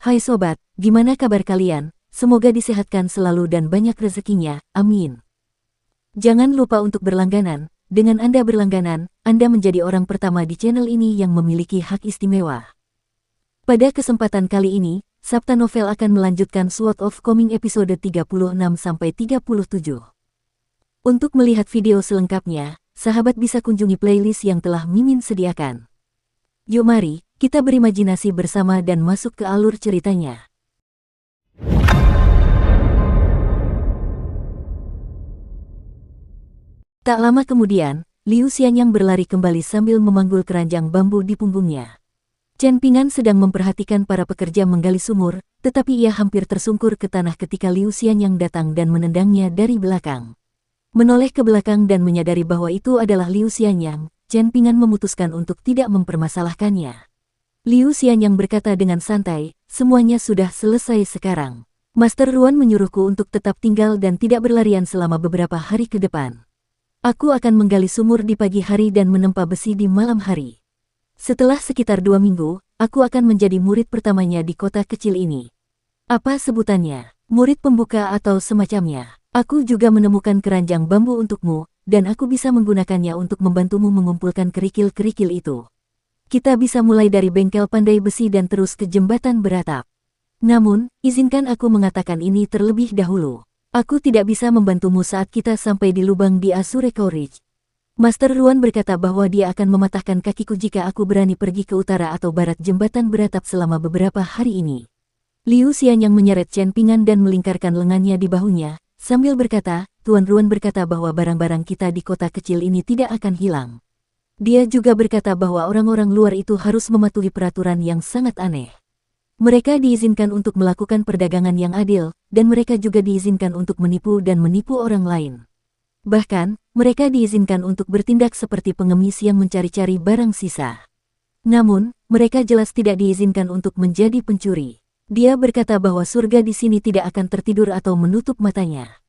Hai sobat, gimana kabar kalian? Semoga disehatkan selalu dan banyak rezekinya, amin. Jangan lupa untuk berlangganan. Dengan Anda berlangganan, Anda menjadi orang pertama di channel ini yang memiliki hak istimewa. Pada kesempatan kali ini, Sabta Novel akan melanjutkan Sword of Coming episode 36-37. Untuk melihat video selengkapnya, sahabat bisa kunjungi playlist yang telah Mimin sediakan. Yuk mari, kita berimajinasi bersama dan masuk ke alur ceritanya. Tak lama kemudian, Liu Xianyang berlari kembali sambil memanggul keranjang bambu di punggungnya. Chen Ping'an sedang memperhatikan para pekerja menggali sumur, tetapi ia hampir tersungkur ke tanah ketika Liu Xianyang datang dan menendangnya dari belakang. Menoleh ke belakang dan menyadari bahwa itu adalah Liu Xianyang, Chen Ping'an memutuskan untuk tidak mempermasalahkannya. Liu Xianyang berkata dengan santai, semuanya sudah selesai sekarang. Master Ruan menyuruhku untuk tetap tinggal dan tidak berlarian selama beberapa hari ke depan. Aku akan menggali sumur di pagi hari dan menempa besi di malam hari. Setelah sekitar 2 minggu, aku akan menjadi murid pertamanya di kota kecil ini. Apa sebutannya? Murid pembuka atau semacamnya. Aku juga menemukan keranjang bambu untukmu, dan aku bisa menggunakannya untuk membantumu mengumpulkan kerikil-kerikil itu. Kita bisa mulai dari bengkel pandai besi dan terus ke jembatan beratap. Namun, izinkan aku mengatakan ini terlebih dahulu. Aku tidak bisa membantumu saat kita sampai di lubang di Asureko Ridge. Master Ruan berkata bahwa dia akan mematahkan kakiku jika aku berani pergi ke utara atau barat jembatan beratap selama beberapa hari ini. Liu Xianyang menyeret Chen Ping'an dan melingkarkan lengannya di bahunya, sambil berkata, Tuan Ruan berkata bahwa barang-barang kita di kota kecil ini tidak akan hilang. Dia juga berkata bahwa orang-orang luar itu harus mematuhi peraturan yang sangat aneh. Mereka diizinkan untuk melakukan perdagangan yang adil, dan mereka juga diizinkan untuk menipu dan menipu orang lain. Bahkan, mereka diizinkan untuk bertindak seperti pengemis yang mencari-cari barang sisa. Namun, mereka jelas tidak diizinkan untuk menjadi pencuri. Dia berkata bahwa surga di sini tidak akan tertidur atau menutup matanya.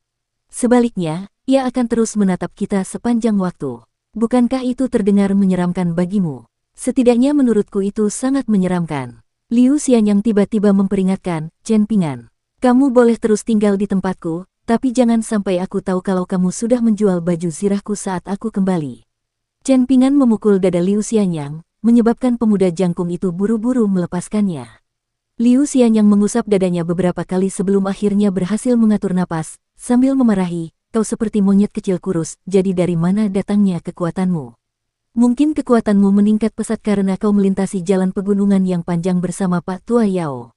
Sebaliknya, ia akan terus menatap kita sepanjang waktu. Bukankah itu terdengar menyeramkan bagimu? Setidaknya menurutku itu sangat menyeramkan. Liu Xianyang tiba-tiba memperingatkan, Chen Ping'an. Kamu boleh terus tinggal di tempatku, tapi jangan sampai aku tahu kalau kamu sudah menjual baju zirahku saat aku kembali. Chen Ping'an memukul dada Liu Xianyang, menyebabkan pemuda jangkung itu buru-buru melepaskannya. Liu Xianyang mengusap dadanya beberapa kali sebelum akhirnya berhasil mengatur napas, sambil memarahi, kau seperti monyet kecil kurus, jadi dari mana datangnya kekuatanmu? Mungkin kekuatanmu meningkat pesat karena kau melintasi jalan pegunungan yang panjang bersama Pak Tua Yao.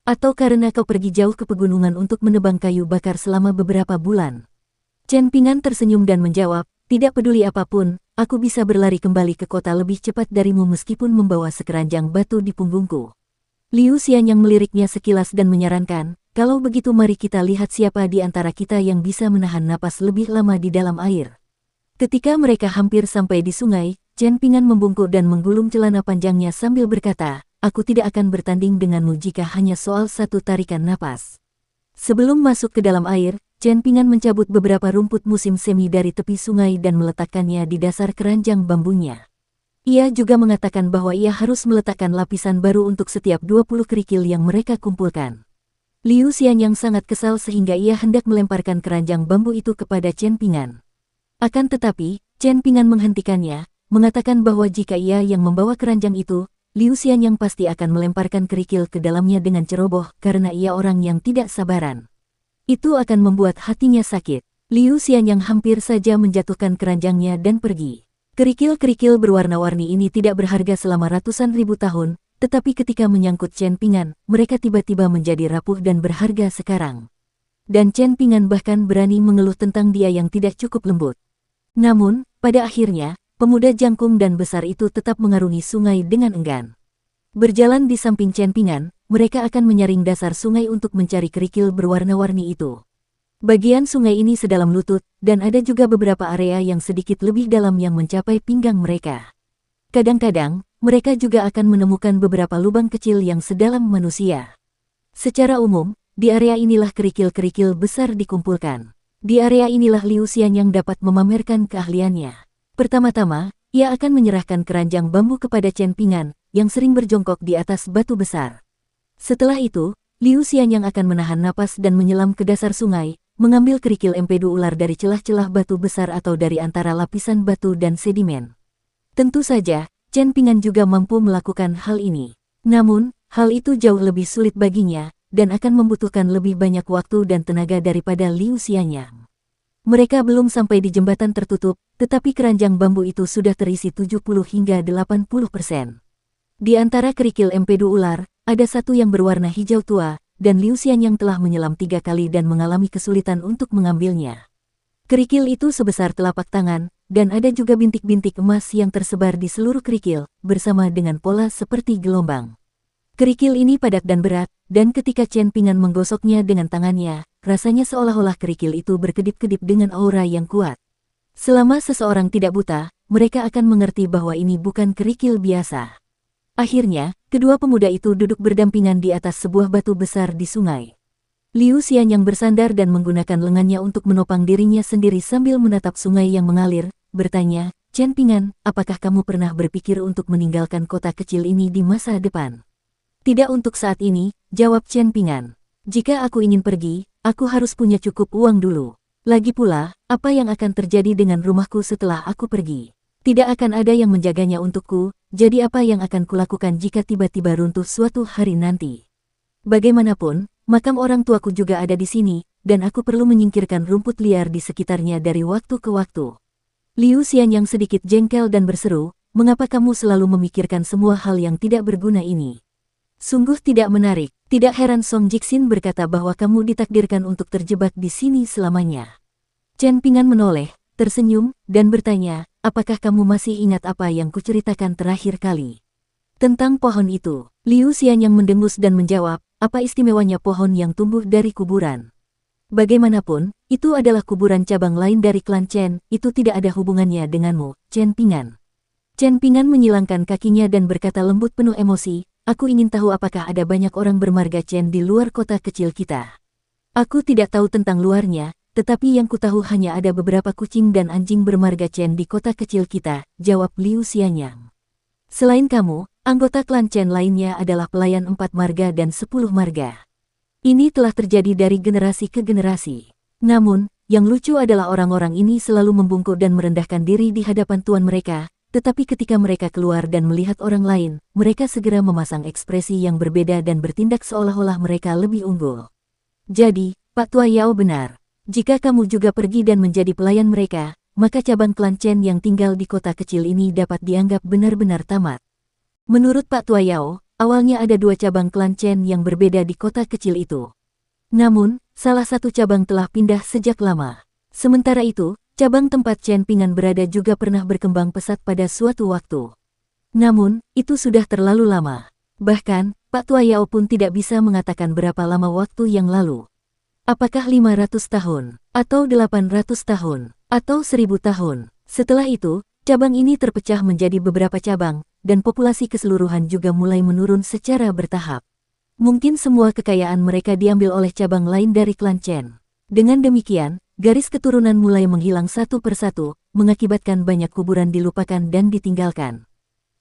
Atau karena kau pergi jauh ke pegunungan untuk menebang kayu bakar selama beberapa bulan. Chen Ping'an tersenyum dan menjawab, tidak peduli apapun, aku bisa berlari kembali ke kota lebih cepat darimu meskipun membawa sekeranjang batu di punggungku. Liu Xianyang meliriknya sekilas dan menyarankan, kalau begitu mari kita lihat siapa di antara kita yang bisa menahan napas lebih lama di dalam air. Ketika mereka hampir sampai di sungai, Chen Ping'an membungkuk dan menggulung celana panjangnya sambil berkata, aku tidak akan bertanding denganmu jika hanya soal satu tarikan napas. Sebelum masuk ke dalam air, Chen Ping'an mencabut beberapa rumput musim semi dari tepi sungai dan meletakkannya di dasar keranjang bambunya. Ia juga mengatakan bahwa ia harus meletakkan lapisan baru untuk setiap 20 kerikil yang mereka kumpulkan. Liu Xianyang sangat kesal sehingga ia hendak melemparkan keranjang bambu itu kepada Chen Ping'an. Akan tetapi, Chen Ping'an menghentikannya, mengatakan bahwa jika ia yang membawa keranjang itu, Liu Xianyang pasti akan melemparkan kerikil ke dalamnya dengan ceroboh karena ia orang yang tidak sabaran. Itu akan membuat hatinya sakit. Liu Xianyang hampir saja menjatuhkan keranjangnya dan pergi. Kerikil-kerikil berwarna-warni ini tidak berharga selama ratusan ribu tahun, tetapi ketika menyangkut Chen Ping'an, mereka tiba-tiba menjadi rapuh dan berharga sekarang. Dan Chen Ping'an bahkan berani mengeluh tentang dia yang tidak cukup lembut. Namun, pada akhirnya, pemuda jangkung dan besar itu tetap mengarungi sungai dengan enggan. Berjalan di samping Chen Ping'an, mereka akan menyaring dasar sungai untuk mencari kerikil berwarna-warni itu. Bagian sungai ini sedalam lutut, dan ada juga beberapa area yang sedikit lebih dalam yang mencapai pinggang mereka. Kadang-kadang, mereka juga akan menemukan beberapa lubang kecil yang sedalam manusia. Secara umum, di area inilah kerikil-kerikil besar dikumpulkan. Di area inilah Liu Xianyang dapat memamerkan keahliannya. Pertama-tama, ia akan menyerahkan keranjang bambu kepada Chen Ping'an, yang sering berjongkok di atas batu besar. Setelah itu, Liu Xianyang akan menahan napas dan menyelam ke dasar sungai, mengambil kerikil empedu ular dari celah-celah batu besar atau dari antara lapisan batu dan sedimen. Tentu saja, Chen Ping'an juga mampu melakukan hal ini. Namun, hal itu jauh lebih sulit baginya, dan akan membutuhkan lebih banyak waktu dan tenaga daripada Liu Xianyang. Mereka belum sampai di jembatan tertutup, tetapi keranjang bambu itu sudah terisi 70 hingga 80%. Di antara kerikil empedu ular, ada satu yang berwarna hijau tua, dan Liu Xianyang telah menyelam 3 kali dan mengalami kesulitan untuk mengambilnya. Kerikil itu sebesar telapak tangan, dan ada juga bintik-bintik emas yang tersebar di seluruh kerikil, bersama dengan pola seperti gelombang. Kerikil ini padat dan berat, dan ketika Chen Ping'an menggosoknya dengan tangannya, rasanya seolah-olah kerikil itu berkedip-kedip dengan aura yang kuat. Selama seseorang tidak buta, mereka akan mengerti bahwa ini bukan kerikil biasa. Akhirnya, kedua pemuda itu duduk berdampingan di atas sebuah batu besar di sungai. Liu Xianyang bersandar dan menggunakan lengannya untuk menopang dirinya sendiri sambil menatap sungai yang mengalir, bertanya, Chen Ping'an, apakah kamu pernah berpikir untuk meninggalkan kota kecil ini di masa depan? Tidak untuk saat ini, jawab Chen Ping'an. Jika aku ingin pergi, aku harus punya cukup uang dulu. Lagi pula, apa yang akan terjadi dengan rumahku setelah aku pergi? Tidak akan ada yang menjaganya untukku, jadi apa yang akan kulakukan jika tiba-tiba runtuh suatu hari nanti? Bagaimanapun, makam orang tuaku juga ada di sini, dan aku perlu menyingkirkan rumput liar di sekitarnya dari waktu ke waktu. Liu Xianyang sedikit jengkel dan berseru, mengapa kamu selalu memikirkan semua hal yang tidak berguna ini? Sungguh tidak menarik, tidak heran Song Jixin berkata bahwa kamu ditakdirkan untuk terjebak di sini selamanya. Chen Ping'an menoleh, tersenyum, dan bertanya, apakah kamu masih ingat apa yang kuceritakan terakhir kali? Tentang pohon itu, Liu Xianyang mendengus dan menjawab, apa istimewanya pohon yang tumbuh dari kuburan? Bagaimanapun, itu adalah kuburan cabang lain dari klan Chen, itu tidak ada hubungannya denganmu, Chen Ping'an. Chen Ping'an menyilangkan kakinya dan berkata lembut penuh emosi, aku ingin tahu apakah ada banyak orang bermarga Chen di luar kota kecil kita. Aku tidak tahu tentang luarnya, tetapi yang kutahu hanya ada beberapa kucing dan anjing bermarga Chen di kota kecil kita, jawab Liu Xianyang. Selain kamu, anggota klan Chen lainnya adalah pelayan 4 marga dan 10 marga. Ini telah terjadi dari generasi ke generasi. Namun, yang lucu adalah orang-orang ini selalu membungkuk dan merendahkan diri di hadapan tuan mereka, tetapi ketika mereka keluar dan melihat orang lain, mereka segera memasang ekspresi yang berbeda dan bertindak seolah-olah mereka lebih unggul. Jadi, Pak Tua Yao benar. Jika kamu juga pergi dan menjadi pelayan mereka, maka cabang klan Chen yang tinggal di kota kecil ini dapat dianggap benar-benar tamat. Menurut Pak Tua Yao, awalnya ada 2 cabang klan Chen yang berbeda di kota kecil itu. Namun, salah satu cabang telah pindah sejak lama. Sementara itu, cabang tempat Chen Ping'an berada juga pernah berkembang pesat pada suatu waktu. Namun, itu sudah terlalu lama. Bahkan, Pak Tua Yao pun tidak bisa mengatakan berapa lama waktu yang lalu. Apakah 500 tahun, atau 800 tahun, atau 1000 tahun? Setelah itu, cabang ini terpecah menjadi beberapa cabang, dan populasi keseluruhan juga mulai menurun secara bertahap. Mungkin semua kekayaan mereka diambil oleh cabang lain dari klan Chen. Dengan demikian, garis keturunan mulai menghilang satu persatu, mengakibatkan banyak kuburan dilupakan dan ditinggalkan.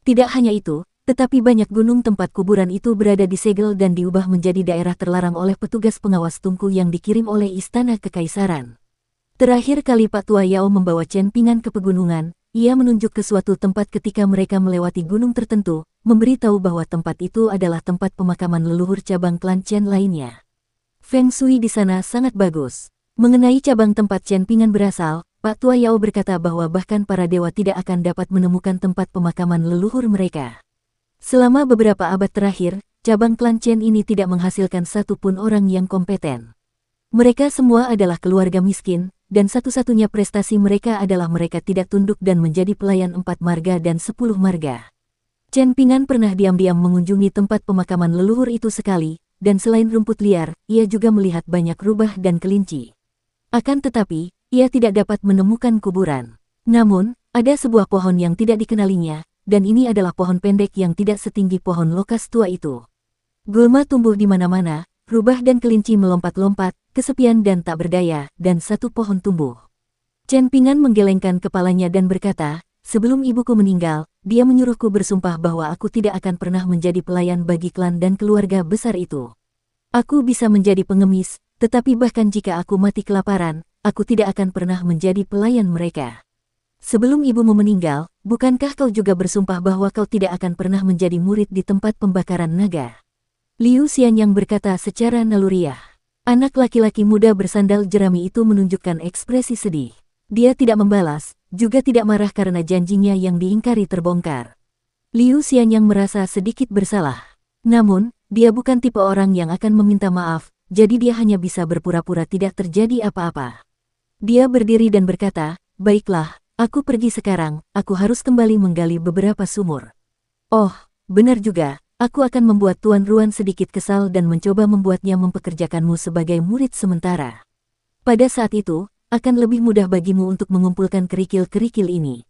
Tidak hanya itu, tetapi banyak gunung tempat kuburan itu berada disegel dan diubah menjadi daerah terlarang oleh petugas pengawas tungku yang dikirim oleh Istana Kekaisaran. Terakhir kali Pak Tua Yao membawa Chen Ping'an ke pegunungan, ia menunjuk ke suatu tempat ketika mereka melewati gunung tertentu, memberitahu bahwa tempat itu adalah tempat pemakaman leluhur cabang klan Chen lainnya. Feng Shui di sana sangat bagus. Mengenai cabang tempat Chen Ping'an berasal, Pak Tua Yao berkata bahwa bahkan para dewa tidak akan dapat menemukan tempat pemakaman leluhur mereka. Selama beberapa abad terakhir, cabang klan Chen ini tidak menghasilkan satupun orang yang kompeten. Mereka semua adalah keluarga miskin, dan satu-satunya prestasi mereka adalah mereka tidak tunduk dan menjadi pelayan 4 marga dan 10 marga. Chen Ping'an pernah diam-diam mengunjungi tempat pemakaman leluhur itu sekali, dan selain rumput liar, ia juga melihat banyak rubah dan kelinci. Akan tetapi, ia tidak dapat menemukan kuburan. Namun, ada sebuah pohon yang tidak dikenalinya, dan ini adalah pohon pendek yang tidak setinggi pohon lokas tua itu. Gulma tumbuh di mana-mana, rubah dan kelinci melompat-lompat, kesepian dan tak berdaya, dan satu pohon tumbuh. Chen Ping'an menggelengkan kepalanya dan berkata, sebelum ibuku meninggal, dia menyuruhku bersumpah bahwa aku tidak akan pernah menjadi pelayan bagi klan dan keluarga besar itu. Aku bisa menjadi pengemis, tetapi bahkan jika aku mati kelaparan, aku tidak akan pernah menjadi pelayan mereka. Sebelum ibumu meninggal, bukankah kau juga bersumpah bahwa kau tidak akan pernah menjadi murid di tempat pembakaran naga? Liu Xianyang berkata secara naluriah. Anak laki-laki muda bersandal jerami itu menunjukkan ekspresi sedih. Dia tidak membalas, juga tidak marah karena janjinya yang diingkari terbongkar. Liu Xianyang merasa sedikit bersalah. Namun, dia bukan tipe orang yang akan meminta maaf, jadi dia hanya bisa berpura-pura tidak terjadi apa-apa. Dia berdiri dan berkata, "Baiklah, aku pergi sekarang, aku harus kembali menggali beberapa sumur." "Oh, benar juga, aku akan membuat Tuan Ruan sedikit kesal dan mencoba membuatnya mempekerjakanmu sebagai murid sementara. Pada saat itu, akan lebih mudah bagimu untuk mengumpulkan kerikil-kerikil ini."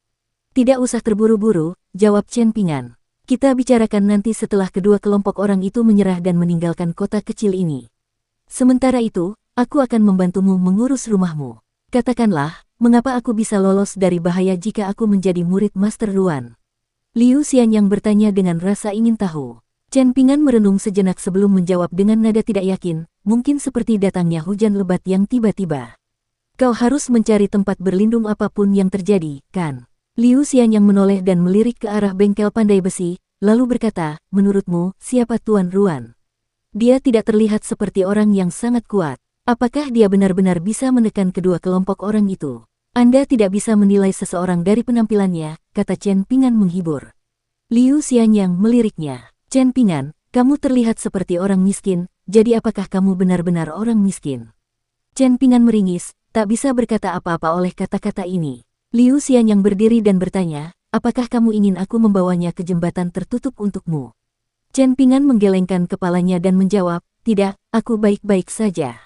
"Tidak usah terburu-buru," jawab Chen Pingan. "Kita bicarakan nanti setelah kedua kelompok orang itu menyerah dan meninggalkan kota kecil ini. Sementara itu, aku akan membantumu mengurus rumahmu. Katakanlah, mengapa aku bisa lolos dari bahaya jika aku menjadi murid Master Ruan?" Liu Xianyang bertanya dengan rasa ingin tahu. Chen Pingan merenung sejenak sebelum menjawab dengan nada tidak yakin, mungkin seperti datangnya hujan lebat yang tiba-tiba. "Kau harus mencari tempat berlindung apapun yang terjadi, kan?" Liu Xianyang menoleh dan melirik ke arah bengkel pandai besi, lalu berkata, "Menurutmu, siapa Tuan Ruan? Dia tidak terlihat seperti orang yang sangat kuat. Apakah dia benar-benar bisa menekan kedua kelompok orang itu?" "Anda tidak bisa menilai seseorang dari penampilannya," kata Chen Pingan menghibur. Liu Xianyang meliriknya. "Chen Pingan, kamu terlihat seperti orang miskin, jadi apakah kamu benar-benar orang miskin?" Chen Pingan meringis, tak bisa berkata apa-apa oleh kata-kata ini. Liu Xianyang berdiri dan bertanya, "Apakah kamu ingin aku membawanya ke jembatan tertutup untukmu?" Chen Pingan menggelengkan kepalanya dan menjawab, "Tidak, aku baik-baik saja.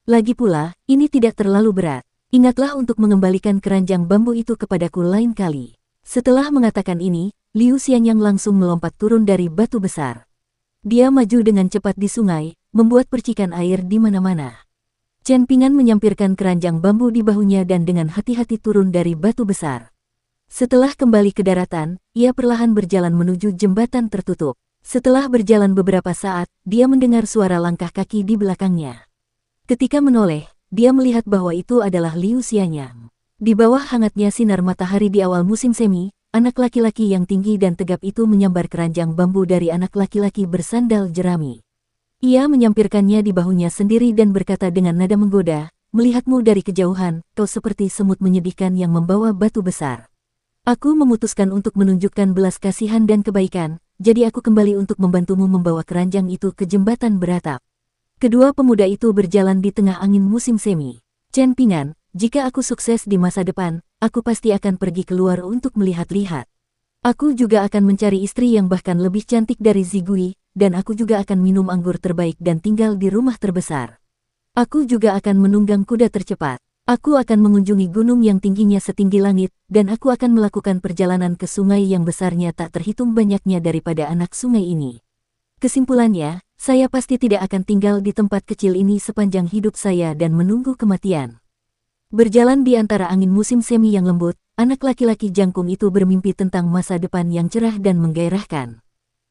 Lagi pula, ini tidak terlalu berat. Ingatlah untuk mengembalikan keranjang bambu itu kepadaku lain kali." Setelah mengatakan ini, Liu Xianyang langsung melompat turun dari batu besar. Dia maju dengan cepat di sungai, membuat percikan air di mana-mana. Chen Pingan menyampirkan keranjang bambu di bahunya dan dengan hati-hati turun dari batu besar. Setelah kembali ke daratan, ia perlahan berjalan menuju jembatan tertutup. Setelah berjalan beberapa saat, dia mendengar suara langkah kaki di belakangnya. Ketika menoleh, dia melihat bahwa itu adalah Liu Xianyang. Di bawah hangatnya sinar matahari di awal musim semi, anak laki-laki yang tinggi dan tegap itu menyambar keranjang bambu dari anak laki-laki bersandal jerami. Ia menyampirkannya di bahunya sendiri dan berkata dengan nada menggoda, "Melihatmu dari kejauhan, kau seperti semut menyedihkan yang membawa batu besar. Aku memutuskan untuk menunjukkan belas kasihan dan kebaikan, jadi aku kembali untuk membantumu membawa keranjang itu ke jembatan beratap." Kedua pemuda itu berjalan di tengah angin musim semi. "Chen Pingan, jika aku sukses di masa depan, aku pasti akan pergi keluar untuk melihat-lihat. Aku juga akan mencari istri yang bahkan lebih cantik dari Zigui, dan aku juga akan minum anggur terbaik dan tinggal di rumah terbesar. Aku juga akan menunggang kuda tercepat. Aku akan mengunjungi gunung yang tingginya setinggi langit, dan aku akan melakukan perjalanan ke sungai yang besarnya tak terhitung banyaknya daripada anak sungai ini. Kesimpulannya, saya pasti tidak akan tinggal di tempat kecil ini sepanjang hidup saya dan menunggu kematian." Berjalan di antara angin musim semi yang lembut, anak laki-laki jangkung itu bermimpi tentang masa depan yang cerah dan menggairahkan.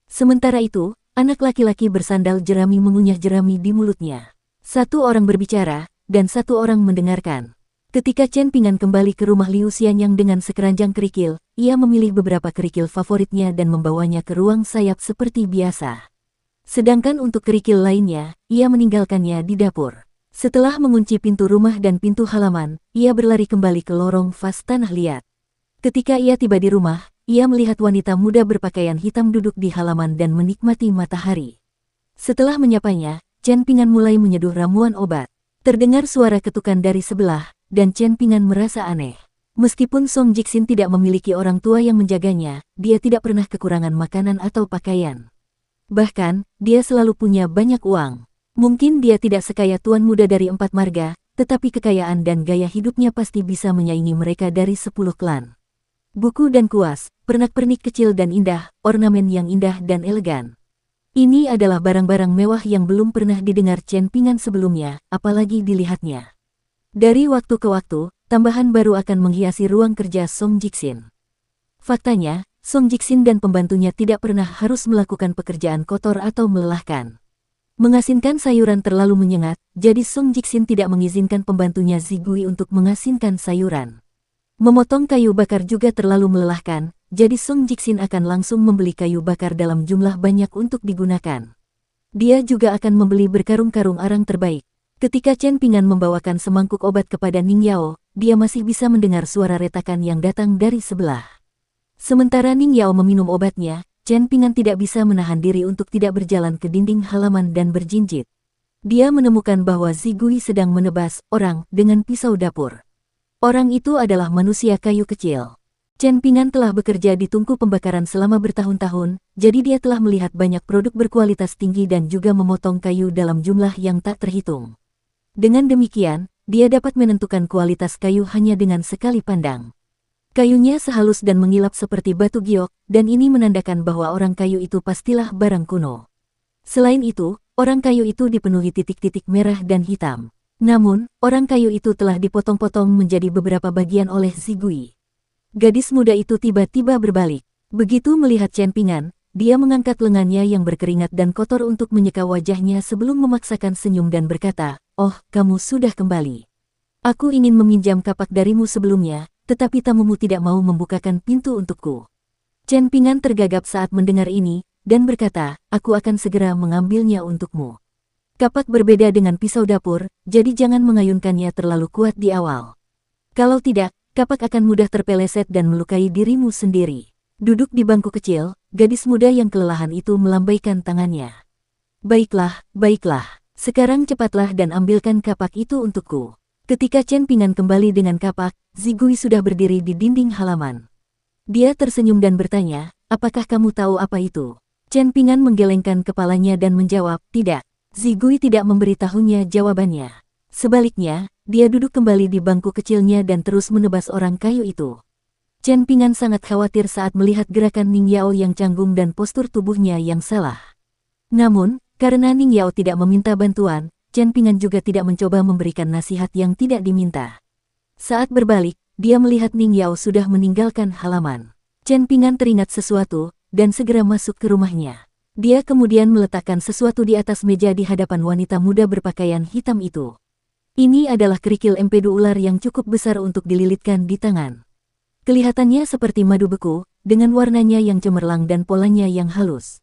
Sementara itu, anak laki-laki bersandal jerami mengunyah jerami di mulutnya. Satu orang berbicara, dan satu orang mendengarkan. Ketika Chen Pingan kembali ke rumah Liu Xianyang dengan sekeranjang kerikil, ia memilih beberapa kerikil favoritnya dan membawanya ke ruang sayap seperti biasa. Sedangkan untuk kerikil lainnya, ia meninggalkannya di dapur. Setelah mengunci pintu rumah dan pintu halaman, ia berlari kembali ke lorong vas tanah liat. Ketika ia tiba di rumah, ia melihat wanita muda berpakaian hitam duduk di halaman dan menikmati matahari. Setelah menyapanya, Chen Pingan mulai menyeduh ramuan obat. Terdengar suara ketukan dari sebelah, dan Chen Pingan merasa aneh. Meskipun Song Jixin tidak memiliki orang tua yang menjaganya, dia tidak pernah kekurangan makanan atau pakaian. Bahkan, dia selalu punya banyak uang. Mungkin dia tidak sekaya tuan muda dari 4 marga, tetapi kekayaan dan gaya hidupnya pasti bisa menyaingi mereka dari 10 klan. Buku dan kuas, pernak-pernik kecil dan indah, ornamen yang indah dan elegan. Ini adalah barang-barang mewah yang belum pernah didengar Chen Pingan sebelumnya, apalagi dilihatnya. Dari waktu ke waktu, tambahan baru akan menghiasi ruang kerja Song Jixin. Faktanya, Song Jiksin dan pembantunya tidak pernah harus melakukan pekerjaan kotor atau melelahkan. Mengasinkan sayuran terlalu menyengat, jadi Song Jiksin tidak mengizinkan pembantunya Zigui untuk mengasinkan sayuran. Memotong kayu bakar juga terlalu melelahkan, jadi Song Jiksin akan langsung membeli kayu bakar dalam jumlah banyak untuk digunakan. Dia juga akan membeli berkarung-karung arang terbaik. Ketika Chen Pingan membawakan semangkuk obat kepada Ning Yao, dia masih bisa mendengar suara retakan yang datang dari sebelah. Sementara Ning Yao meminum obatnya, Chen Pingan tidak bisa menahan diri untuk tidak berjalan ke dinding halaman dan berjinjit. Dia menemukan bahwa Zigui sedang menebas orang dengan pisau dapur. Orang itu adalah manusia kayu kecil. Chen Pingan telah bekerja di tungku pembakaran selama bertahun-tahun, jadi dia telah melihat banyak produk berkualitas tinggi dan juga memotong kayu dalam jumlah yang tak terhitung. Dengan demikian, dia dapat menentukan kualitas kayu hanya dengan sekali pandang. Kayunya sehalus dan mengilap seperti batu giok, dan ini menandakan bahwa orang kayu itu pastilah barang kuno. Selain itu, orang kayu itu dipenuhi titik-titik merah dan hitam. Namun, orang kayu itu telah dipotong-potong menjadi beberapa bagian oleh Zigui. Gadis muda itu tiba-tiba berbalik. Begitu melihat Chen Pingan, dia mengangkat lengannya yang berkeringat dan kotor untuk menyeka wajahnya sebelum memaksakan senyum dan berkata, "Oh, kamu sudah kembali. Aku ingin meminjam kapak darimu sebelumnya, tetapi tamumu tidak mau membukakan pintu untukku." Chen Pingan tergagap saat mendengar ini, dan berkata, "Aku akan segera mengambilnya untukmu. Kapak berbeda dengan pisau dapur, jadi jangan mengayunkannya terlalu kuat di awal. Kalau tidak, kapak akan mudah terpeleset dan melukai dirimu sendiri." Duduk di bangku kecil, gadis muda yang kelelahan itu melambaikan tangannya. "Baiklah, baiklah. Sekarang cepatlah dan ambilkan kapak itu untukku." Ketika Chen Pingan kembali dengan kapak, Zigui sudah berdiri di dinding halaman. Dia tersenyum dan bertanya, "Apakah kamu tahu apa itu?" Chen Pingan menggelengkan kepalanya dan menjawab, "Tidak." Zigui tidak memberitahunya jawabannya. Sebaliknya, dia duduk kembali di bangku kecilnya dan terus menebas orang kayu itu. Chen Pingan sangat khawatir saat melihat gerakan Ning Yao yang canggung dan postur tubuhnya yang salah. Namun, karena Ning Yao tidak meminta bantuan, Chen Pingan juga tidak mencoba memberikan nasihat yang tidak diminta. Saat berbalik, dia melihat Ning Yao sudah meninggalkan halaman. Chen Pingan teringat sesuatu, dan segera masuk ke rumahnya. Dia kemudian meletakkan sesuatu di atas meja di hadapan wanita muda berpakaian hitam itu. Ini adalah kerikil empedu ular yang cukup besar untuk dililitkan di tangan. Kelihatannya seperti madu beku, dengan warnanya yang cemerlang dan polanya yang halus.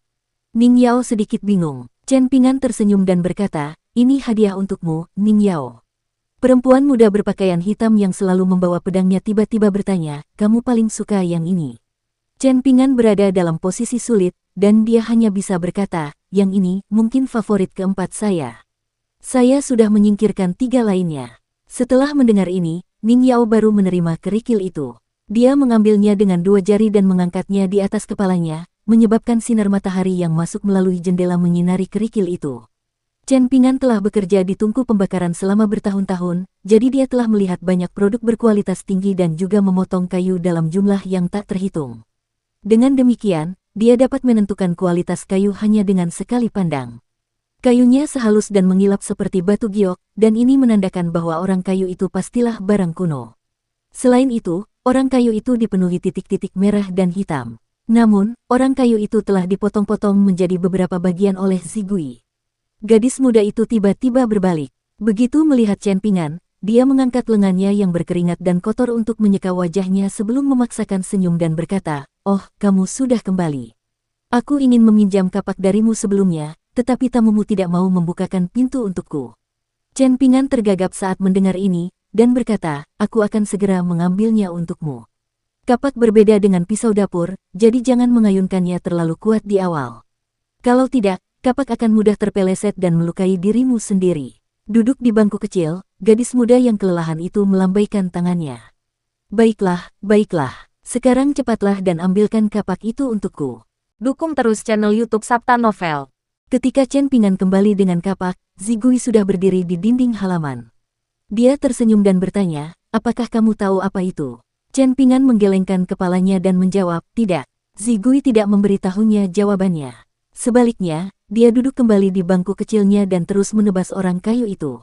Ning Yao sedikit bingung. Chen Pingan tersenyum dan berkata, "Ini hadiah untukmu, Ning Yao." Perempuan muda berpakaian hitam yang selalu membawa pedangnya tiba-tiba bertanya, "Kamu paling suka yang ini?" Chen Pingan berada dalam posisi sulit, dan dia hanya bisa berkata, "Yang ini mungkin favorit keempat saya. Saya sudah menyingkirkan 3 lainnya." Setelah mendengar ini, Ning Yao baru menerima kerikil itu. Dia mengambilnya dengan 2 jari dan mengangkatnya di atas kepalanya, menyebabkan sinar matahari yang masuk melalui jendela menyinari kerikil itu. Chen Pingan telah bekerja di tungku pembakaran selama bertahun-tahun, jadi dia telah melihat banyak produk berkualitas tinggi dan juga memotong kayu dalam jumlah yang tak terhitung. Dengan demikian, dia dapat menentukan kualitas kayu hanya dengan sekali pandang. Kayunya sehalus dan mengilap seperti batu giok, dan ini menandakan bahwa orang kayu itu pastilah barang kuno. Selain itu, orang kayu itu dipenuhi titik-titik merah dan hitam. Namun, orang kayu itu telah dipotong-potong menjadi beberapa bagian oleh Zigui. Gadis muda itu tiba-tiba berbalik. Begitu melihat Chen Pingan, dia mengangkat lengannya yang berkeringat dan kotor untuk menyeka wajahnya sebelum memaksakan senyum dan berkata, "Oh, kamu sudah kembali. Aku ingin meminjam kapak darimu sebelumnya, tetapi tamumu tidak mau membukakan pintu untukku." Chen Pingan tergagap saat mendengar ini, dan berkata, "Aku akan segera mengambilnya untukmu. Kapak berbeda dengan pisau dapur, jadi jangan mengayunkannya terlalu kuat di awal. Kalau tidak, kapak akan mudah terpeleset dan melukai dirimu sendiri." Duduk di bangku kecil, gadis muda yang kelelahan itu melambaikan tangannya. "Baiklah, baiklah. Sekarang cepatlah dan ambilkan kapak itu untukku." Dukung terus channel YouTube Sabta Novel. Ketika Chen Pingan kembali dengan kapak, Zigui sudah berdiri di dinding halaman. Dia tersenyum dan bertanya, "Apakah kamu tahu apa itu?" Chen Pingan menggelengkan kepalanya dan menjawab, "Tidak." Zigui tidak memberitahunya jawabannya. Sebaliknya, dia duduk kembali di bangku kecilnya dan terus menebas orang kayu itu.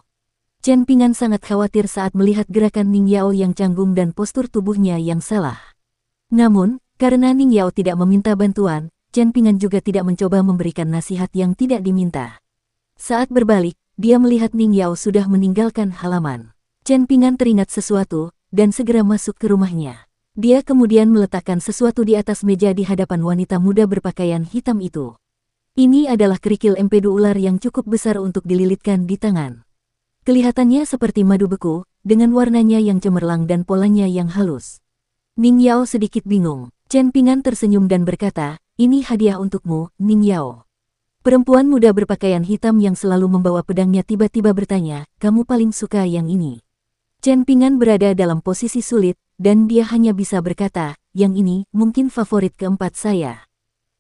Chen Pingan sangat khawatir saat melihat gerakan Ning Yao yang canggung dan postur tubuhnya yang salah. Namun, Karena Ning Yao tidak meminta bantuan, Chen Pingan juga tidak mencoba memberikan nasihat yang tidak diminta. Saat berbalik, dia melihat Ning Yao sudah meninggalkan halaman. Chen Pingan teringat sesuatu, dan segera masuk ke rumahnya. Dia kemudian meletakkan sesuatu di atas meja di hadapan wanita muda berpakaian hitam itu. Ini adalah kerikil empedu ular yang cukup besar untuk dililitkan di tangan. Kelihatannya seperti madu beku, dengan warnanya yang cemerlang dan polanya yang halus. Ning Yao sedikit bingung. Chen Pingan tersenyum dan berkata, "Ini hadiah untukmu, Ning Yao." Perempuan muda berpakaian hitam yang selalu membawa pedangnya tiba-tiba bertanya, "Kamu paling suka yang ini?" Chen Pingan berada dalam posisi sulit, dan dia hanya bisa berkata, "Yang ini mungkin favorit keempat saya.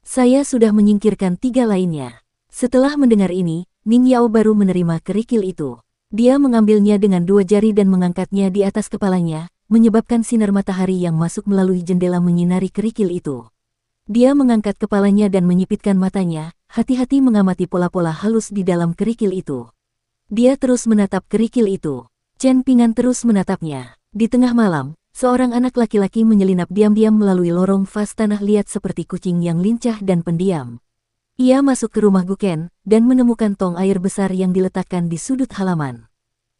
Saya sudah menyingkirkan 3 lainnya." Setelah mendengar ini, Ning Yao baru menerima kerikil itu. Dia mengambilnya dengan 2 jari dan mengangkatnya di atas kepalanya, menyebabkan sinar matahari yang masuk melalui jendela menyinari kerikil itu. Dia mengangkat kepalanya dan menyipitkan matanya, hati-hati mengamati pola-pola halus di dalam kerikil itu. Dia terus menatap kerikil itu. Chen Pingan terus menatapnya. Di tengah malam, seorang anak laki-laki menyelinap diam-diam melalui lorong vas tanah liat seperti kucing yang lincah dan pendiam. Ia masuk ke rumah Guken, dan menemukan tong air besar yang diletakkan di sudut halaman.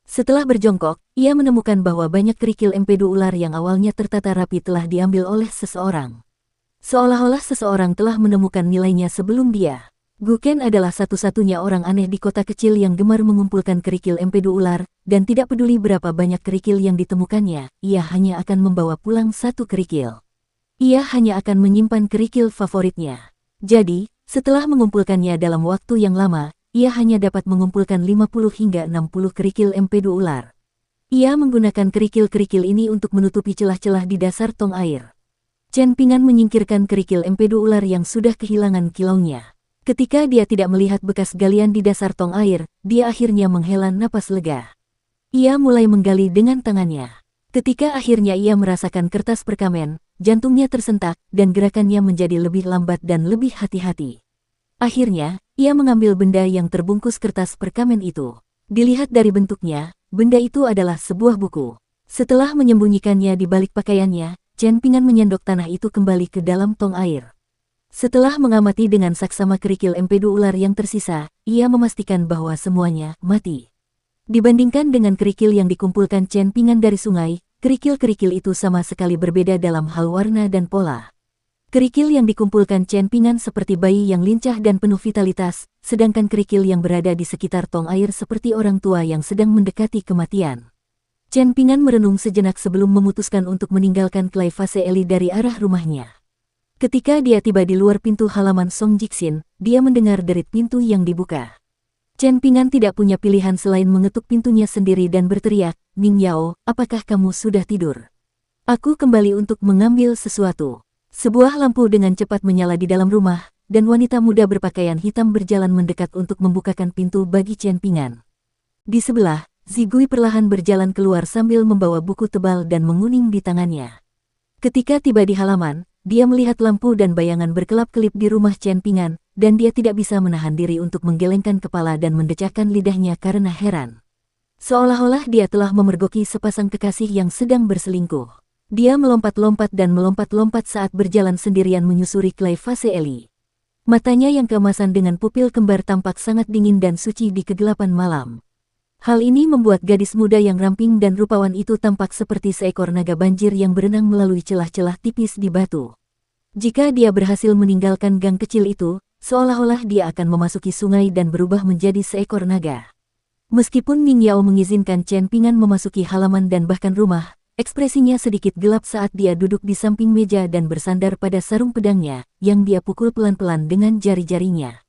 Setelah berjongkok, ia menemukan bahwa banyak kerikil empedu ular yang awalnya tertata rapi telah diambil oleh seseorang. Seolah-olah seseorang telah menemukan nilainya sebelum dia. Guken adalah satu-satunya orang aneh di kota kecil yang gemar mengumpulkan kerikil empedu ular, dan tidak peduli berapa banyak kerikil yang ditemukannya, ia hanya akan membawa pulang 1 kerikil. Ia hanya akan menyimpan kerikil favoritnya. Jadi, setelah mengumpulkannya dalam waktu yang lama, ia hanya dapat mengumpulkan 50 hingga 60 kerikil empedu ular. Ia menggunakan kerikil-kerikil ini untuk menutupi celah-celah di dasar tong air. Chen Pingan menyingkirkan kerikil empedu ular yang sudah kehilangan kilaunya. Ketika dia tidak melihat bekas galian di dasar tong air, dia akhirnya menghela napas lega. Ia mulai menggali dengan tangannya. Ketika akhirnya ia merasakan kertas perkamen, jantungnya tersentak, dan gerakannya menjadi lebih lambat dan lebih hati-hati. Akhirnya, ia mengambil benda yang terbungkus kertas perkamen itu. Dilihat dari bentuknya, benda itu adalah sebuah buku. Setelah menyembunyikannya di balik pakaiannya, Chen Pingan menyendok tanah itu kembali ke dalam tong air. Setelah mengamati dengan saksama kerikil empedu ular yang tersisa, ia memastikan bahwa semuanya mati. Dibandingkan dengan kerikil yang dikumpulkan Chen Pingan dari sungai, kerikil-kerikil itu sama sekali berbeda dalam hal warna dan pola. Kerikil yang dikumpulkan Chen Pingan seperti bayi yang lincah dan penuh vitalitas, sedangkan kerikil yang berada di sekitar tong air seperti orang tua yang sedang mendekati kematian. Chen Pingan merenung sejenak sebelum memutuskan untuk meninggalkan Clay Vase Eli dari arah rumahnya. Ketika dia tiba di luar pintu halaman Song Jixin, dia mendengar derit pintu yang dibuka. Chen Pingan tidak punya pilihan selain mengetuk pintunya sendiri dan berteriak, "Ning Yao, apakah kamu sudah tidur? Aku kembali untuk mengambil sesuatu." Sebuah lampu dengan cepat menyala di dalam rumah, dan wanita muda berpakaian hitam berjalan mendekat untuk membukakan pintu bagi Chen Pingan. Di sebelah, Zigui perlahan berjalan keluar sambil membawa buku tebal dan menguning di tangannya. Ketika tiba di halaman, dia melihat lampu dan bayangan berkelap-kelip di rumah Chen Pingan, dan dia tidak bisa menahan diri untuk menggelengkan kepala dan mendecakkan lidahnya karena heran. Seolah-olah dia telah memergoki sepasang kekasih yang sedang berselingkuh. Dia melompat-lompat dan melompat-lompat saat berjalan sendirian menyusuri Clay Vase Eli. Matanya yang keemasan dengan pupil kembar tampak sangat dingin dan suci di kegelapan malam. Hal ini membuat gadis muda yang ramping dan rupawan itu tampak seperti seekor naga banjir yang berenang melalui celah-celah tipis di batu. Jika dia berhasil meninggalkan gang kecil itu, seolah-olah dia akan memasuki sungai dan berubah menjadi seekor naga. Meskipun Ning Yao mengizinkan Chen Pingan memasuki halaman dan bahkan rumah, ekspresinya sedikit gelap saat dia duduk di samping meja dan bersandar pada sarung pedangnya, yang dia pukul pelan-pelan dengan jari-jarinya.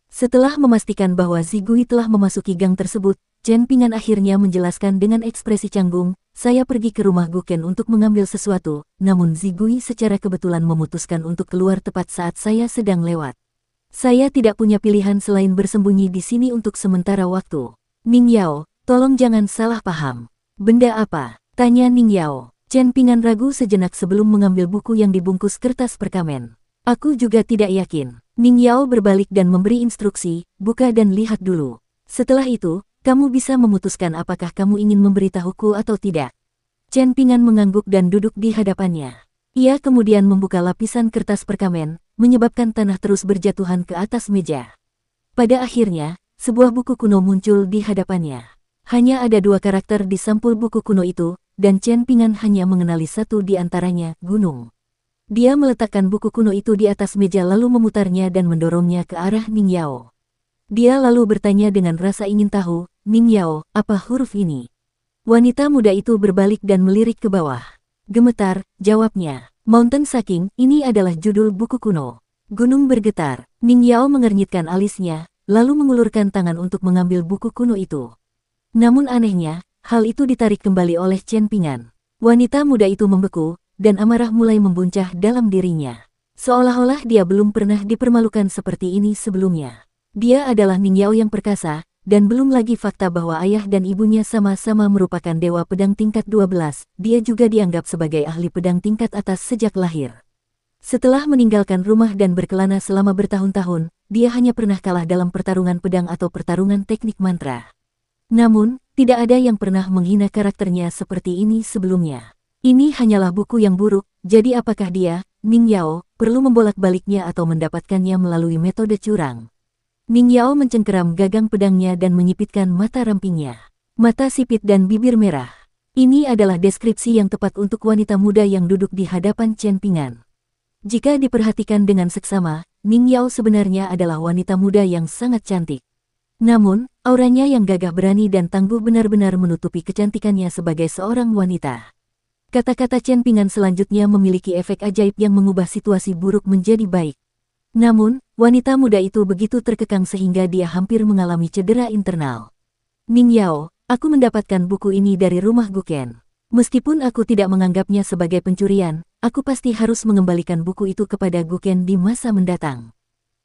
Setelah memastikan bahwa Zigui telah memasuki gang tersebut, Chen Pingan akhirnya menjelaskan dengan ekspresi canggung, "Saya pergi ke rumah Guken untuk mengambil sesuatu, namun Zigui secara kebetulan memutuskan untuk keluar tepat saat saya sedang lewat. Saya tidak punya pilihan selain bersembunyi di sini untuk sementara waktu. Ning Yao, tolong jangan salah paham." "Benda apa?" tanya Ning Yao. Chen Pingan ragu sejenak sebelum mengambil buku yang dibungkus kertas perkamen. "Aku juga tidak yakin." Ning Yao berbalik dan memberi instruksi, "Buka dan lihat dulu. Setelah itu, kamu bisa memutuskan apakah kamu ingin memberitahuku atau tidak." Chen Pingan mengangguk dan duduk di hadapannya. Ia kemudian membuka lapisan kertas perkamen, menyebabkan tanah terus berjatuhan ke atas meja. Pada akhirnya, sebuah buku kuno muncul di hadapannya. Hanya ada 2 karakter di sampul buku kuno itu, dan Chen Pingan hanya mengenali satu di antaranya, gunung. Dia meletakkan buku kuno itu di atas meja lalu memutarnya dan mendorongnya ke arah Ning Yao. Dia lalu bertanya dengan rasa ingin tahu, "Ning Yao, apa huruf ini?" Wanita muda itu berbalik dan melirik ke bawah. "Gemetar," jawabnya. "Mountain Sucking, ini adalah judul buku kuno." Gunung bergetar. Ning Yao mengernyitkan alisnya, lalu mengulurkan tangan untuk mengambil buku kuno itu. Namun anehnya, hal itu ditarik kembali oleh Chen Pingan. Wanita muda itu membeku, dan amarah mulai membuncah dalam dirinya. Seolah-olah dia belum pernah dipermalukan seperti ini sebelumnya. Dia adalah Ning Yao yang perkasa, dan belum lagi fakta bahwa ayah dan ibunya sama-sama merupakan dewa pedang tingkat 12, dia juga dianggap sebagai ahli pedang tingkat atas sejak lahir. Setelah meninggalkan rumah dan berkelana selama bertahun-tahun, dia hanya pernah kalah dalam pertarungan pedang atau pertarungan teknik mantra. Namun, tidak ada yang pernah menghina karakternya seperti ini sebelumnya. Ini hanyalah buku yang buruk, jadi apakah dia, Ning Yao, perlu membolak-baliknya atau mendapatkannya melalui metode curang? Ning Yao mencengkeram gagang pedangnya dan menyipitkan mata rampingnya. Mata sipit dan bibir merah. Ini adalah deskripsi yang tepat untuk wanita muda yang duduk di hadapan Chen Pingan. Jika diperhatikan dengan seksama, Ning Yao sebenarnya adalah wanita muda yang sangat cantik. Namun, auranya yang gagah berani dan tangguh benar-benar menutupi kecantikannya sebagai seorang wanita. Kata-kata Chen Pingan selanjutnya memiliki efek ajaib yang mengubah situasi buruk menjadi baik. Namun, wanita muda itu begitu terkekang sehingga dia hampir mengalami cedera internal. "Ning Yao, aku mendapatkan buku ini dari rumah Guken. Meskipun aku tidak menganggapnya sebagai pencurian, aku pasti harus mengembalikan buku itu kepada Guken di masa mendatang.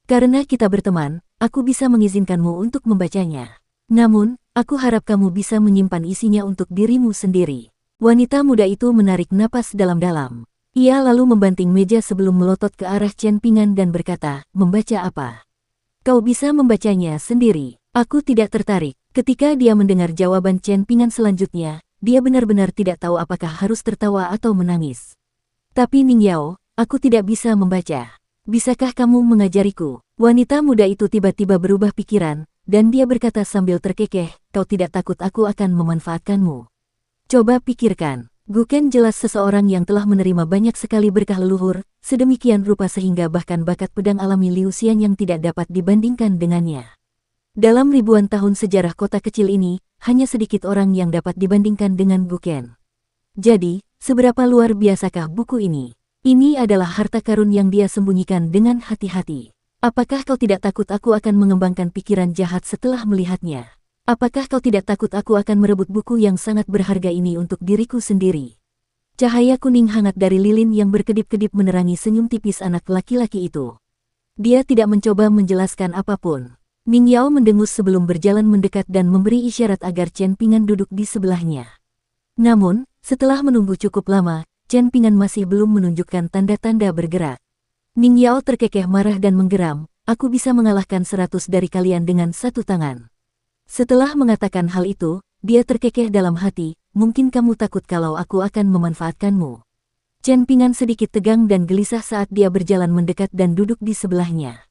Karena kita berteman, aku bisa mengizinkanmu untuk membacanya. Namun, aku harap kamu bisa menyimpan isinya untuk dirimu sendiri." Wanita muda itu menarik napas dalam-dalam. Ia lalu membanting meja sebelum melotot ke arah Chen Pingan dan berkata, "Membaca apa? Kau bisa membacanya sendiri." "Aku tidak tertarik." Ketika dia mendengar jawaban Chen Pingan selanjutnya, dia benar-benar tidak tahu apakah harus tertawa atau menangis. "Tapi Ning Yao, aku tidak bisa membaca. Bisakah kamu mengajariku?" Wanita muda itu tiba-tiba berubah pikiran, dan dia berkata sambil terkekeh, "Kau tidak takut aku akan memanfaatkanmu? Coba pikirkan. Guken jelas seseorang yang telah menerima banyak sekali berkah leluhur, sedemikian rupa sehingga bahkan bakat pedang alami Liu Xian yang tidak dapat dibandingkan dengannya. Dalam ribuan tahun sejarah kota kecil ini, hanya sedikit orang yang dapat dibandingkan dengan Guken. Jadi, seberapa luar biasakah buku ini? Ini adalah harta karun yang dia sembunyikan dengan hati-hati. Apakah kau tidak takut aku akan mengembangkan pikiran jahat setelah melihatnya? Apakah kau tidak takut aku akan merebut buku yang sangat berharga ini untuk diriku sendiri?" Cahaya kuning hangat dari lilin yang berkedip-kedip menerangi senyum tipis anak laki-laki itu. Dia tidak mencoba menjelaskan apapun. Ning Yao mendengus sebelum berjalan mendekat dan memberi isyarat agar Chen Pingan duduk di sebelahnya. Namun, setelah menunggu cukup lama, Chen Pingan masih belum menunjukkan tanda-tanda bergerak. Ning Yao terkekeh marah dan menggeram, "Aku bisa mengalahkan 100 dari kalian dengan satu tangan." Setelah mengatakan hal itu, dia terkekeh dalam hati, "Mungkin kamu takut kalau aku akan memanfaatkanmu." Chen Pingan sedikit tegang dan gelisah saat dia berjalan mendekat dan duduk di sebelahnya.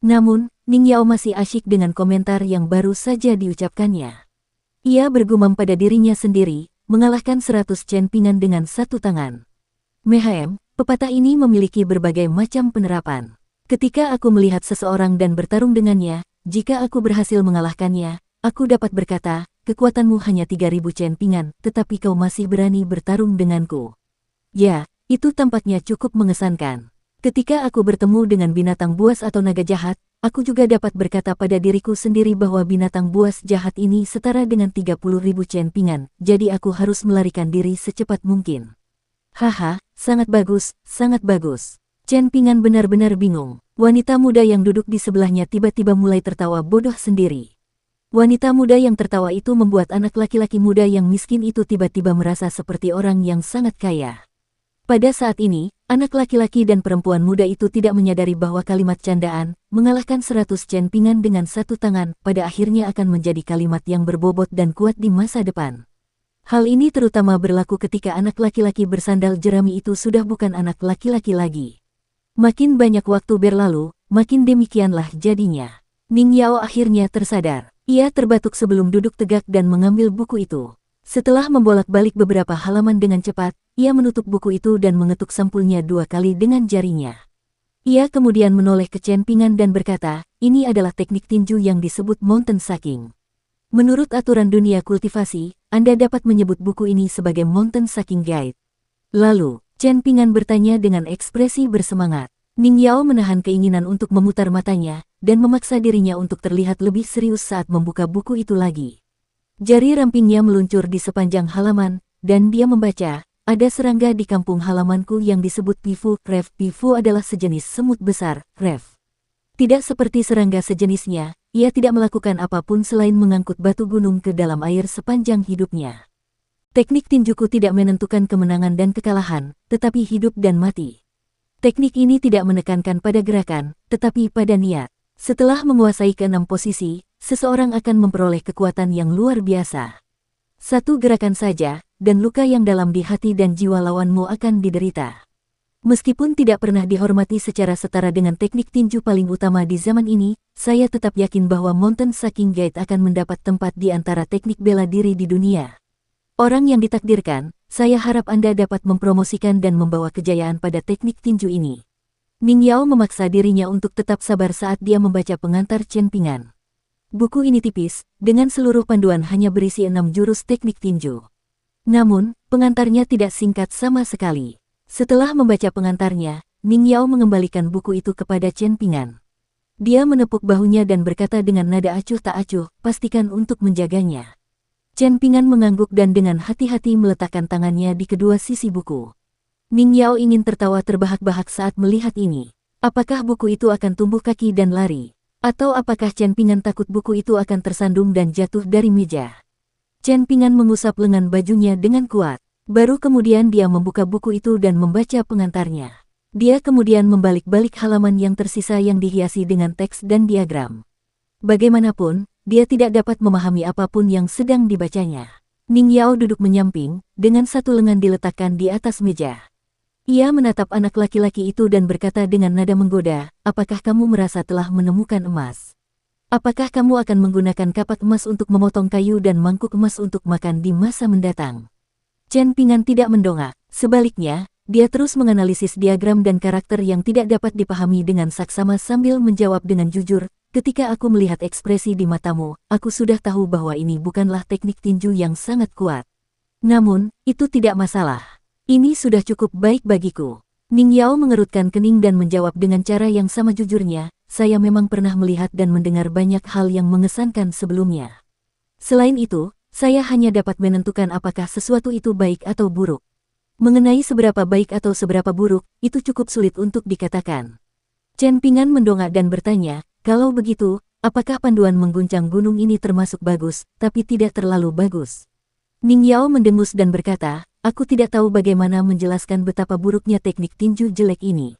Namun, Ning Yao masih asyik dengan komentar yang baru saja diucapkannya. Ia bergumam pada dirinya sendiri, mengalahkan 100 Chen Pingan dengan satu tangan. Mehem, pepatah ini memiliki berbagai macam penerapan. Ketika aku melihat seseorang dan bertarung dengannya, jika aku berhasil mengalahkannya, aku dapat berkata, "Kekuatanmu hanya 3000 Chen Pingan, tetapi kau masih berani bertarung denganku." Ya, itu tampaknya cukup mengesankan. Ketika aku bertemu dengan binatang buas atau naga jahat, aku juga dapat berkata pada diriku sendiri bahwa binatang buas jahat ini setara dengan 30.000 Chen Pingan, jadi aku harus melarikan diri secepat mungkin. Haha, sangat bagus, sangat bagus. Chen Pingan benar-benar bingung. Wanita muda yang duduk di sebelahnya tiba-tiba mulai tertawa bodoh sendiri. Wanita muda yang tertawa itu membuat anak laki-laki muda yang miskin itu tiba-tiba merasa seperti orang yang sangat kaya. Pada saat ini, anak laki-laki dan perempuan muda itu tidak menyadari bahwa kalimat candaan, mengalahkan 100 Chen Pingan dengan satu tangan, pada akhirnya akan menjadi kalimat yang berbobot dan kuat di masa depan. Hal ini terutama berlaku ketika anak laki-laki bersandal jerami itu sudah bukan anak laki-laki lagi. Makin banyak waktu berlalu, makin demikianlah jadinya. Ning Yao akhirnya tersadar. Ia terbatuk sebelum duduk tegak dan mengambil buku itu. Setelah membolak-balik beberapa halaman dengan cepat, ia menutup buku itu dan mengetuk sampulnya 2 kali dengan jarinya. Ia kemudian menoleh ke Chen Ping'an dan berkata, ini adalah teknik tinju yang disebut Mountain Sucking. Menurut aturan dunia kultivasi, Anda dapat menyebut buku ini sebagai Mountain Sucking Guide. Lalu, Chen Ping'an bertanya dengan ekspresi bersemangat. Ning Yao menahan keinginan untuk memutar matanya, dan memaksa dirinya untuk terlihat lebih serius saat membuka buku itu lagi. Jari rampingnya meluncur di sepanjang halaman, dan dia membaca, ada serangga di kampung halamanku yang disebut pifu. Rev. Pifu adalah sejenis semut besar, Rev. Tidak seperti serangga sejenisnya, ia tidak melakukan apapun selain mengangkut batu gunung ke dalam air sepanjang hidupnya. Teknik tinjuku tidak menentukan kemenangan dan kekalahan, tetapi hidup dan mati. Teknik ini tidak menekankan pada gerakan, tetapi pada niat. Setelah menguasai ke-6 posisi, seseorang akan memperoleh kekuatan yang luar biasa. Satu gerakan saja, dan luka yang dalam di hati dan jiwa lawanmu akan diderita. Meskipun tidak pernah dihormati secara setara dengan teknik tinju paling utama di zaman ini, saya tetap yakin bahwa Mountain Sucking Guide akan mendapat tempat di antara teknik bela diri di dunia. Orang yang ditakdirkan, saya harap Anda dapat mempromosikan dan membawa kejayaan pada teknik tinju ini. Ning Yao memaksa dirinya untuk tetap sabar saat dia membaca pengantar Chen Ping'an. Buku ini tipis, dengan seluruh panduan hanya berisi 6 jurus teknik tinju. Namun, pengantarnya tidak singkat sama sekali. Setelah membaca pengantarnya, Ning Yao mengembalikan buku itu kepada Chen Ping'an. Dia menepuk bahunya dan berkata dengan nada acuh tak acuh, pastikan untuk menjaganya. Chen Ping'an mengangguk dan dengan hati-hati meletakkan tangannya di kedua sisi buku. Ning Yao ingin tertawa terbahak-bahak saat melihat ini. Apakah buku itu akan tumbuh kaki dan lari? Atau apakah Chen Ping'an takut buku itu akan tersandung dan jatuh dari meja? Chen Ping'an mengusap lengan bajunya dengan kuat. Baru kemudian dia membuka buku itu dan membaca pengantarnya. Dia kemudian membalik-balik halaman yang tersisa yang dihiasi dengan teks dan diagram. Bagaimanapun, dia tidak dapat memahami apapun yang sedang dibacanya. Ning Yao duduk menyamping, dengan satu lengan diletakkan di atas meja. Ia menatap anak laki-laki itu dan berkata dengan nada menggoda, apakah kamu merasa telah menemukan emas? Apakah kamu akan menggunakan kapak emas untuk memotong kayu dan mangkuk emas untuk makan di masa mendatang? Chen Ping'an tidak mendongak. Sebaliknya, dia terus menganalisis diagram dan karakter yang tidak dapat dipahami dengan saksama sambil menjawab dengan jujur, ketika aku melihat ekspresi di matamu, aku sudah tahu bahwa ini bukanlah teknik tinju yang sangat kuat. Namun, itu tidak masalah. Ini sudah cukup baik bagiku. Ning Yao mengerutkan kening dan menjawab dengan cara yang sama jujurnya, saya memang pernah melihat dan mendengar banyak hal yang mengesankan sebelumnya. Selain itu, saya hanya dapat menentukan apakah sesuatu itu baik atau buruk. Mengenai seberapa baik atau seberapa buruk, itu cukup sulit untuk dikatakan. Chen Ping'an mendongak dan bertanya, kalau begitu, apakah panduan mengguncang gunung ini termasuk bagus, tapi tidak terlalu bagus? Ning Yao mendengus dan berkata, aku tidak tahu bagaimana menjelaskan betapa buruknya teknik tinju jelek ini.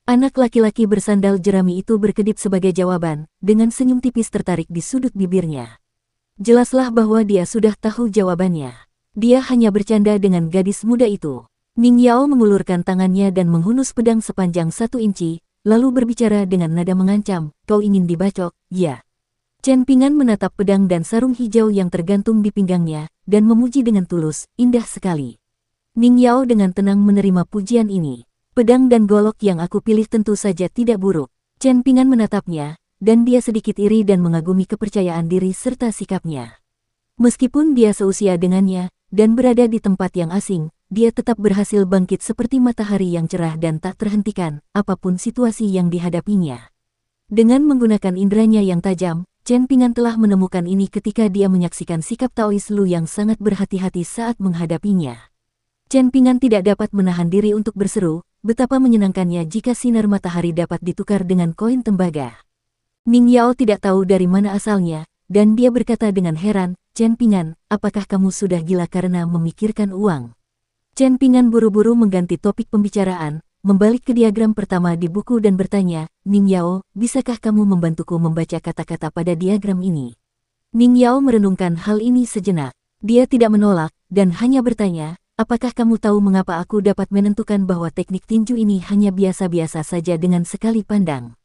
Anak laki-laki bersandal jerami itu berkedip sebagai jawaban, dengan senyum tipis tertarik di sudut bibirnya. Jelaslah bahwa dia sudah tahu jawabannya. Dia hanya bercanda dengan gadis muda itu. Ning Yao mengulurkan tangannya dan menghunus pedang sepanjang 1 inci, lalu berbicara dengan nada mengancam, kau ingin dibacok, ya? Chen Ping'an menatap pedang dan sarung hijau yang tergantung di pinggangnya, dan memuji dengan tulus, indah sekali. Ning Yao dengan tenang menerima pujian ini. Pedang dan golok yang aku pilih tentu saja tidak buruk. Chen Ping'an menatapnya, dan dia sedikit iri dan mengagumi kepercayaan diri serta sikapnya. Meskipun dia seusia dengannya, dan berada di tempat yang asing, dia tetap berhasil bangkit seperti matahari yang cerah dan tak terhentikan, apapun situasi yang dihadapinya. Dengan menggunakan inderanya yang tajam, Chen Ping'an telah menemukan ini ketika dia menyaksikan sikap Taois Lu yang sangat berhati-hati saat menghadapinya. Chen Ping'an tidak dapat menahan diri untuk berseru, betapa menyenangkannya jika sinar matahari dapat ditukar dengan koin tembaga. Ning Yao tidak tahu dari mana asalnya, dan dia berkata dengan heran, Chen Ping'an, apakah kamu sudah gila karena memikirkan uang? Chen Ping'an buru-buru mengganti topik pembicaraan, membalik ke diagram pertama di buku dan bertanya, Ning Yao, bisakah kamu membantuku membaca kata-kata pada diagram ini? Ning Yao merenungkan hal ini sejenak. Dia tidak menolak, dan hanya bertanya, apakah kamu tahu mengapa aku dapat menentukan bahwa teknik tinju ini hanya biasa-biasa saja dengan sekali pandang?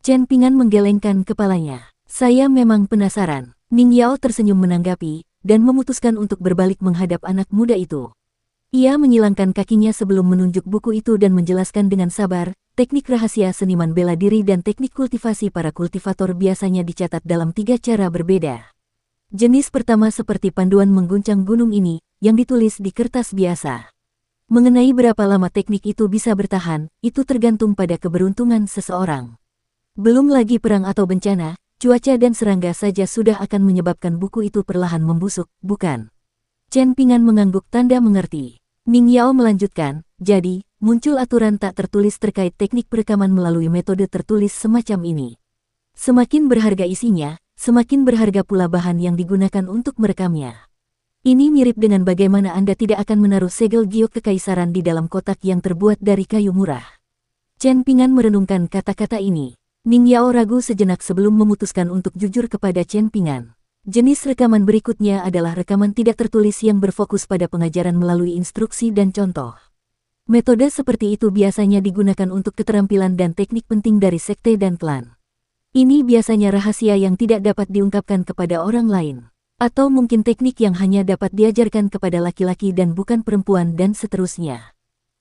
Chen Ping'an menggelengkan kepalanya. Saya memang penasaran. Ning Yao tersenyum menanggapi, dan memutuskan untuk berbalik menghadap anak muda itu. Ia menyilangkan kakinya sebelum menunjuk buku itu dan menjelaskan dengan sabar, teknik rahasia seniman bela diri dan teknik kultivasi para kultivator biasanya dicatat dalam 3 cara berbeda. Jenis pertama seperti panduan mengguncang gunung ini, yang ditulis di kertas biasa. Mengenai berapa lama teknik itu bisa bertahan, itu tergantung pada keberuntungan seseorang. Belum lagi perang atau bencana, cuaca dan serangga saja sudah akan menyebabkan buku itu perlahan membusuk, bukan? Chen Ping'an mengangguk tanda mengerti. Ning Yao melanjutkan, jadi, muncul aturan tak tertulis terkait teknik perekaman melalui metode tertulis semacam ini. Semakin berharga isinya, semakin berharga pula bahan yang digunakan untuk merekamnya. Ini mirip dengan bagaimana Anda tidak akan menaruh segel giok kekaisaran di dalam kotak yang terbuat dari kayu murah. Chen Ping'an merenungkan kata-kata ini. Ning Yao ragu sejenak sebelum memutuskan untuk jujur kepada Chen Ping'an. Jenis rekaman berikutnya adalah rekaman tidak tertulis yang berfokus pada pengajaran melalui instruksi dan contoh. Metode seperti itu biasanya digunakan untuk keterampilan dan teknik penting dari sekte dan klan. Ini biasanya rahasia yang tidak dapat diungkapkan kepada orang lain. Atau mungkin teknik yang hanya dapat diajarkan kepada laki-laki dan bukan perempuan dan seterusnya.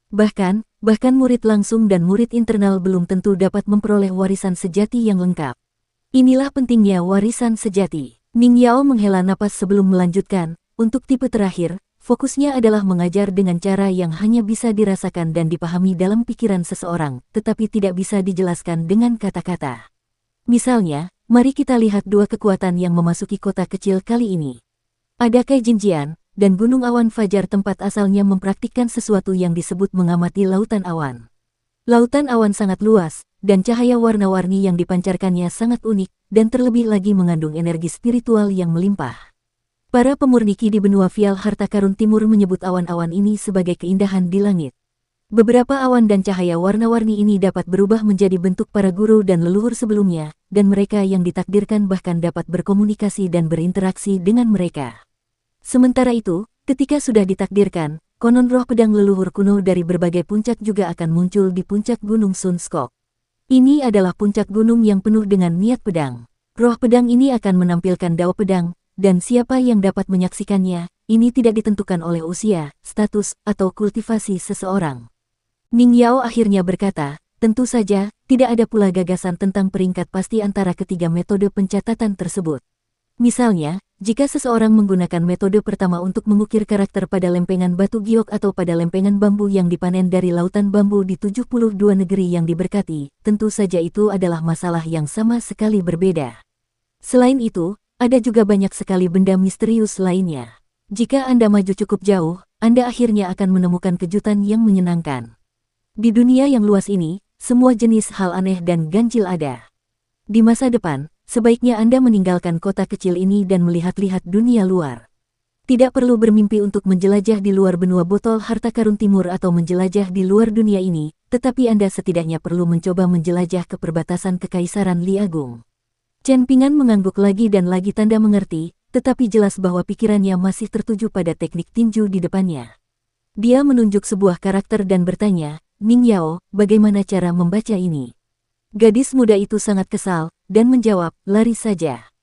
Bahkan murid langsung dan murid internal belum tentu dapat memperoleh warisan sejati yang lengkap. Inilah pentingnya warisan sejati. Ning Yao menghela napas sebelum melanjutkan, untuk tipe terakhir, fokusnya adalah mengajar dengan cara yang hanya bisa dirasakan dan dipahami dalam pikiran seseorang, tetapi tidak bisa dijelaskan dengan kata-kata. Misalnya, mari kita lihat 2 kekuatan yang memasuki kota kecil kali ini. Ada Kai Jinjian, dan Gunung Awan Fajar tempat asalnya mempraktikkan sesuatu yang disebut mengamati lautan awan. Lautan awan sangat luas, dan cahaya warna-warni yang dipancarkannya sangat unik, dan terlebih lagi mengandung energi spiritual yang melimpah. Para pemurniki di benua Vial Harta Karun Timur menyebut awan-awan ini sebagai keindahan di langit. Beberapa awan dan cahaya warna-warni ini dapat berubah menjadi bentuk para guru dan leluhur sebelumnya, dan mereka yang ditakdirkan bahkan dapat berkomunikasi dan berinteraksi dengan mereka. Sementara itu, ketika sudah ditakdirkan, konon roh pedang leluhur kuno dari berbagai puncak juga akan muncul di puncak Gunung Sun Skok. Ini adalah puncak gunung yang penuh dengan niat pedang. Roh pedang ini akan menampilkan dao pedang, dan siapa yang dapat menyaksikannya, ini tidak ditentukan oleh usia, status, atau kultivasi seseorang. Ning Yao akhirnya berkata, tentu saja, tidak ada pula gagasan tentang peringkat pasti antara ketiga metode pencatatan tersebut. Misalnya, jika seseorang menggunakan metode pertama untuk mengukir karakter pada lempengan batu giok atau pada lempengan bambu yang dipanen dari lautan bambu di 72 negeri yang diberkati, tentu saja itu adalah masalah yang sama sekali berbeda. Selain itu, ada juga banyak sekali benda misterius lainnya. Jika Anda maju cukup jauh, Anda akhirnya akan menemukan kejutan yang menyenangkan. Di dunia yang luas ini, semua jenis hal aneh dan ganjil ada. Di masa depan, sebaiknya Anda meninggalkan kota kecil ini dan melihat-lihat dunia luar. Tidak perlu bermimpi untuk menjelajah di luar benua botol harta karun timur atau menjelajah di luar dunia ini, tetapi Anda setidaknya perlu mencoba menjelajah ke perbatasan Kekaisaran Li Agung. Chen Ping'an mengangguk lagi dan lagi tanda mengerti, tetapi jelas bahwa pikirannya masih tertuju pada teknik tinju di depannya. Dia menunjuk sebuah karakter dan bertanya, Ning Yao, bagaimana cara membaca ini? Gadis muda itu sangat kesal, dan menjawab, lari saja.